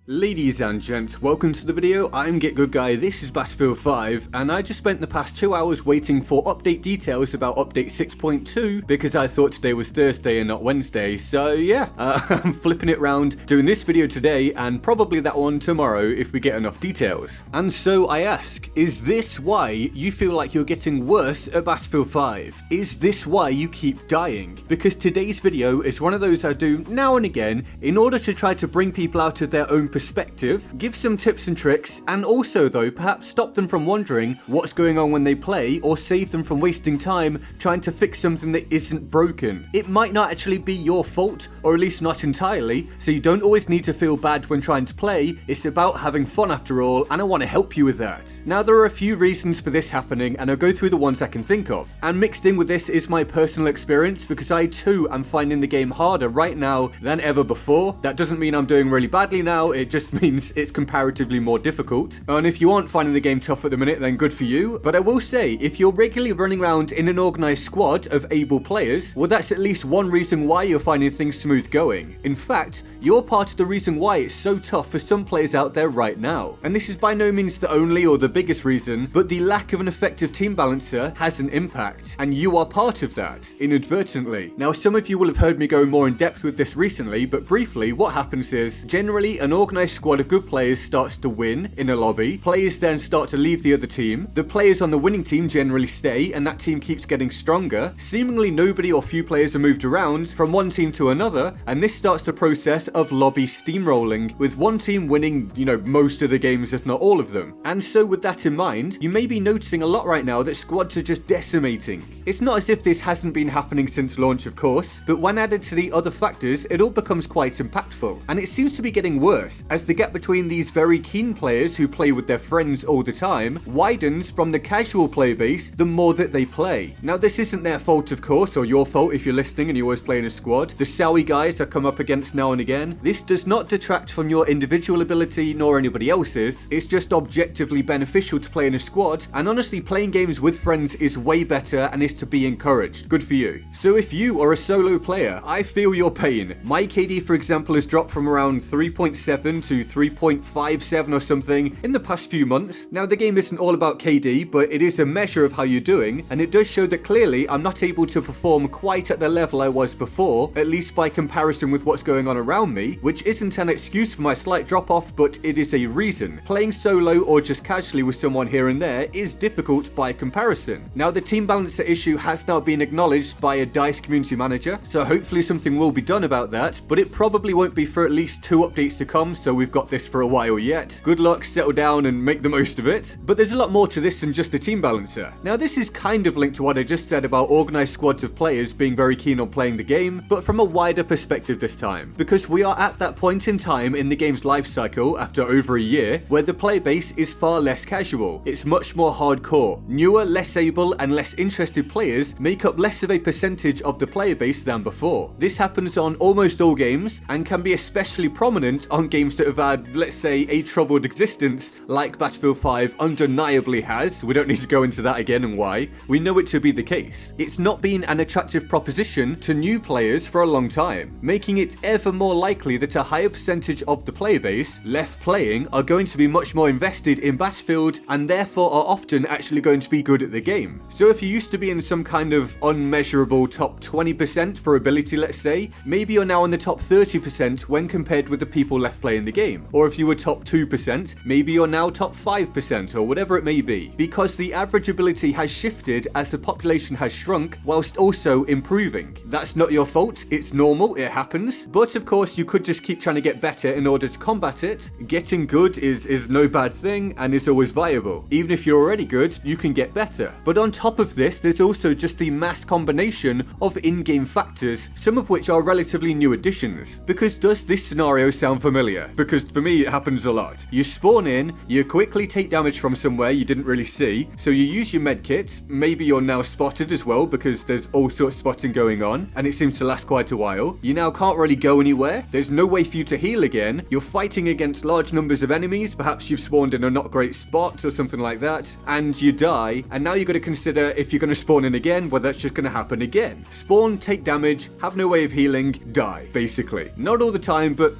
Ladies and gents, welcome to the video. I'm GetGoodGuy, this is Battlefield 5, and I just spent the past 2 hours waiting for update details about update 6.2 because I thought today was Thursday and not Wednesday, so yeah, I'm flipping it round, doing this video today and probably that one tomorrow if we get enough details. And so I ask, is this why you feel like you're getting worse at Battlefield 5? Is this why you keep dying? Because today's video is one of those I do now and again in order to try to bring people out of their own perspective, give some tips and tricks, and also though perhaps stop them from wondering what's going on when they play, or save them from wasting time trying to fix something that isn't broken. It might not actually be your fault, or at least not entirely, so you don't always need to feel bad when trying to play. It's about having fun after all, and I want to help you with that. Now there are a few reasons for this happening, and I'll go through the ones I can think of. And mixed in with this is my personal experience, because I too am finding the game harder right now than ever before. That doesn't mean I'm doing really badly now, it just means it's comparatively more difficult. And if you aren't finding the game tough at the minute, then good for you. But I will say, if you're regularly running around in an organised squad of able players, well, that's at least one reason why you're finding things smooth going. In fact, you're part of the reason why it's so tough for some players out there right now. And this is by no means the only or the biggest reason, but the lack of an effective team balancer has an impact, and you are part of that, inadvertently. Now, some of you will have heard me go more in depth with this recently, but briefly, what happens is, generally, an organised squad of good players starts to win in a lobby, players then start to leave the other team, the players on the winning team generally stay, and that team keeps getting stronger. Seemingly nobody or few players are moved around from one team to another, and this starts the process of lobby steamrolling, with one team winning, most of the games if not all of them. And so with that in mind, you may be noticing a lot right now that squads are just decimating. It's not as if this hasn't been happening since launch, of course, but when added to the other factors, it all becomes quite impactful. And it seems to be getting worse, as the gap between these very keen players who play with their friends all the time widens from the casual player base the more that they play. Now, this isn't their fault, of course, or your fault if you're listening and you always play in a squad. The Sowie guys I come up against now and again. This does not detract from your individual ability nor anybody else's. It's just objectively beneficial to play in a squad, and honestly, playing games with friends is way better and is to be encouraged. Good for you. So if you are a solo player, I feel your pain. My KD, for example, has dropped from around 3.7 to 3.57 or something in the past few months. Now, the game isn't all about KD, but it is a measure of how you're doing, and it does show that clearly I'm not able to perform quite at the level I was before, at least by comparison with what's going on around me, which isn't an excuse for my slight drop off, but it is a reason. Playing solo or just casually with someone here and there is difficult by comparison. Now, the team balancer issue has now been acknowledged by a DICE community manager, so hopefully something will be done about that, but it probably won't be for at least 2 updates to come, so we've got this for a while yet. Good luck, settle down and make the most of it. But there's a lot more to this than just the team balancer. Now, this is kind of linked to what I just said about organised squads of players being very keen on playing the game, but from a wider perspective this time, because we are at that point in time in the game's life cycle after over a year where the player base is far less casual. It's much more hardcore. Newer, less able and less interested players make up less of a percentage of the player base than before. This happens on almost all games and can be especially prominent on games that have had, let's say, a troubled existence like Battlefield 5 undeniably has. We don't need to go into that again and why. We know it to be the case. It's not been an attractive proposition to new players for a long time, making it ever more likely that a higher percentage of the player base left playing are going to be much more invested in Battlefield and therefore are often actually going to be good at the game. So if you used to be in some kind of unmeasurable top 20% for ability, let's say, maybe you're now in the top 30% when compared with the people left playing the game. Or if you were top 2%, maybe you're now top 5% or whatever it may be, because the average ability has shifted as the population has shrunk whilst also improving. That's not your fault, it's normal, it happens, but of course you could just keep trying to get better in order to combat it. Getting good is no bad thing and is always viable. Even if you're already good, you can get better. But on top of this, there's also just the mass combination of in-game factors, some of which are relatively new additions. Because does this scenario sound familiar? Because for me it happens a lot. You spawn in, you quickly take damage from somewhere you didn't really see, so you use your medkit, maybe you're now spotted as well because there's all sorts of spotting going on, and it seems to last quite a while. You now can't really go anywhere, there's no way for you to heal again, you're fighting against large numbers of enemies, perhaps you've spawned in a not great spot or something like that, and you die, and now you've got to consider if you're going to spawn in again, well, that's just going to happen again. Spawn, take damage, have no way of healing, die, basically. Not all the time, but,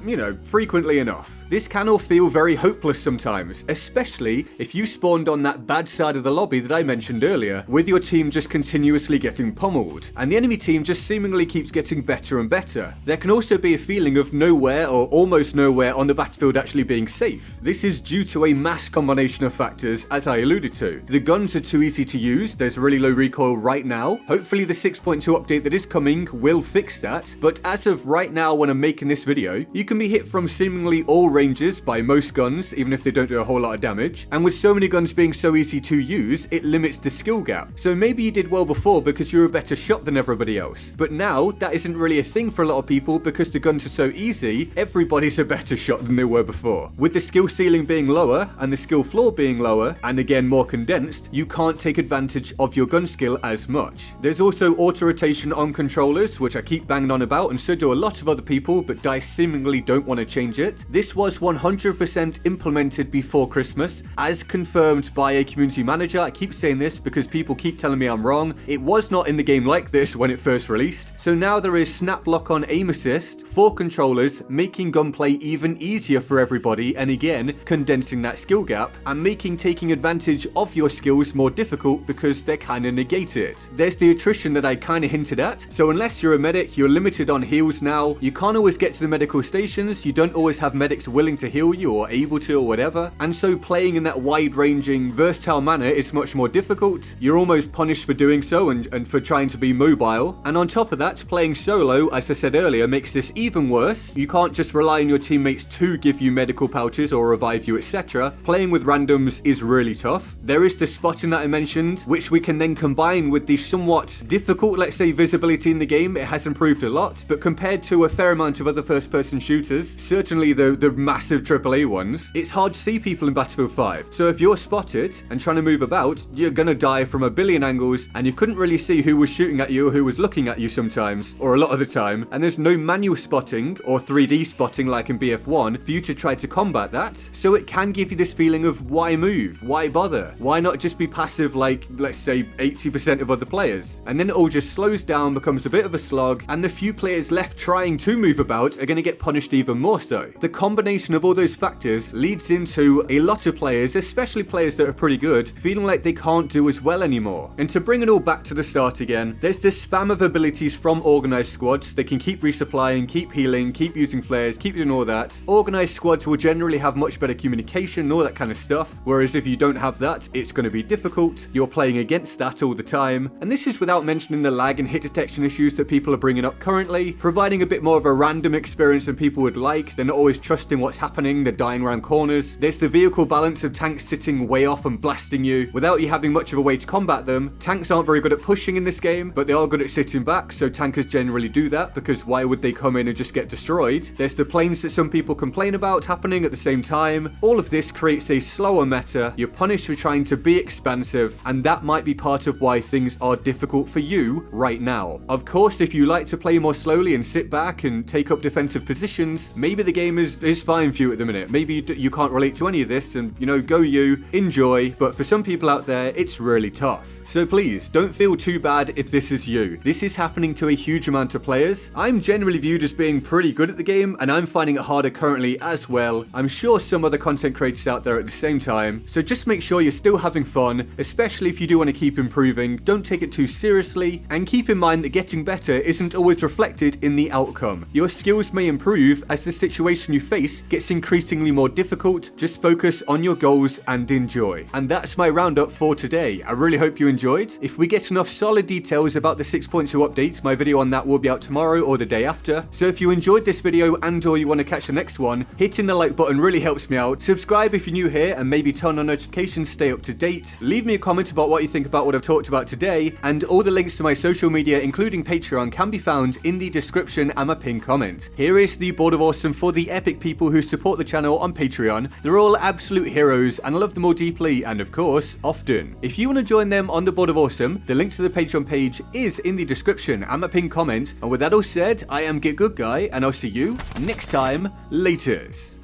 frequently enough. This can all feel very hopeless sometimes, especially if you spawned on that bad side of the lobby that I mentioned earlier, with your team just continuously getting pummeled, and the enemy team just seemingly keeps getting better and better. There can also be a feeling of nowhere or almost nowhere on the battlefield actually being safe. This is due to a mass combination of factors, as I alluded to. The guns are too easy to use, there's really low recoil right now. Hopefully the 6.2 update that is coming will fix that, but as of right now when I'm making this video, you can be hit from seemingly all ranges by most guns, even if they don't do a whole lot of damage, and with so many guns being so easy to use, it limits the skill gap. So maybe you did well before because you were a better shot than everybody else, but now that isn't really a thing for a lot of people because the guns are so easy, everybody's a better shot than they were before. With the skill ceiling being lower and the skill floor being lower, and again more condensed, you can't take advantage of your gun skill as much. There's also auto rotation on controllers, which I keep banging on about, and so do a lot of other people, but DICE seemingly don't want to change it. This was 100% implemented before Christmas, as confirmed by a community manager. I keep saying this because people keep telling me I'm wrong. It was not in the game like this when it first released. So now there is snap lock on aim assist for controllers, making gunplay even easier for everybody, and again, condensing that skill gap, and making taking advantage of your skills more difficult because they're kind of negated. There's the attrition that I kind of hinted at, so unless you're a medic, you're limited on heals now. You can't always get to the medical stations, you don't always have medics willing to heal you or able to or whatever, and so playing in that wide-ranging, versatile manner is much more difficult. You're almost punished for doing so and for trying to be mobile, and on top of that, playing solo, as I said earlier, makes this even worse. You can't just rely on your teammates to give you medical pouches or revive you, etc. Playing with randoms is really tough. There is the spotting that I mentioned, which we can then combine with the somewhat difficult, let's say, visibility in the game. It has improved a lot, but compared to a fair amount of other first-person shooters, certainly the massive AAA ones, it's hard to see people in Battlefield 5. So if you're spotted and trying to move about, you're gonna die from a billion angles, and you couldn't really see who was shooting at you or who was looking at you sometimes, or a lot of the time, and there's no manual spotting or 3D spotting like in BF1 for you to try to combat that. So it can give you this feeling of why move? Why bother? Why not just be passive like, let's say, 80% of other players? And then it all just slows down, becomes a bit of a slog, and the few players left trying to move about are going to get punished even more so. The combination of all those factors leads into a lot of players, especially players that are pretty good, feeling like they can't do as well anymore. And to bring it all back to the start again, there's this spam of abilities from organized squads. They can keep resupplying, keep healing, keep using flares, keep doing all that. Organized squads will generally have much better communication and all that kind of stuff, whereas if you don't have that, it's going to be difficult. You're playing against that all the time, and this is without mentioning the lag and hit detection issues that people are bringing up currently, providing a bit more of a random experience than people would like. They're not always trusting what's happening, they're dying around corners. There's the vehicle balance of tanks sitting way off and blasting you without you having much of a way to combat them. Tanks aren't very good at pushing in this game, but they are good at sitting back, so tankers generally do that, because why would they come in and just get destroyed? There's the planes that some people complain about happening at the same time. All of this creates a slower meta. You're punished for trying to be expansive, and that might be part of why things are difficult for you right now. Of course, if you like to play more slowly and sit back and take up defensive positions, maybe the game is fine for you at the minute. Maybe you can't relate to any of this, and you know, go you, enjoy, but for some people out there, it's really tough. So please, don't feel too bad if this is you. This is happening to a huge amount of players. I'm generally viewed as being pretty good at the game, and I'm finding it harder currently as well. I'm sure some other content creators out there at the same time, so just make sure you're still having fun, especially if you do want to keep improving. Don't take it too seriously, and keep in mind that getting better isn't always reflected in the outcome. Your skills may improve as the situation you face gets increasingly more difficult. Just focus on your goals and enjoy. And that's my roundup for today. I really hope you enjoyed. If we get enough solid details about the 6.2 update, my video on that will be out tomorrow or the day after. So if you enjoyed this video and or you want to catch the next one, hitting the like button really helps me out. Subscribe if you're new here, and maybe turn on notifications, stay up to date. Leave me a comment about what you think about what I've talked about today, and all the links to my social media, including Patreon, can be found in the description and my pinned comment. Here is the Board of Awesome for the epic people who support the channel on Patreon. They're all absolute heroes, and I love them all deeply, and of course, often. If you want to join them on the Board of Awesome, the link to the Patreon page is in the description and my pinned comment. And with that all said, I am GetGoodGuy, and I'll see you next time. Laters.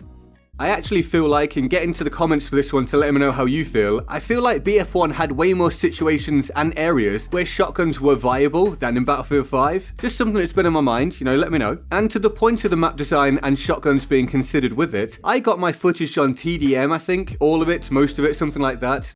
I actually feel like, and get into the comments for this one to let me know how you feel, I feel like BF1 had way more situations and areas where shotguns were viable than in Battlefield 5. Just something that's been in my mind, let me know. And to the point of the map design and shotguns being considered with it, I got my footage on TDM, I think, all of it, most of it, something like that.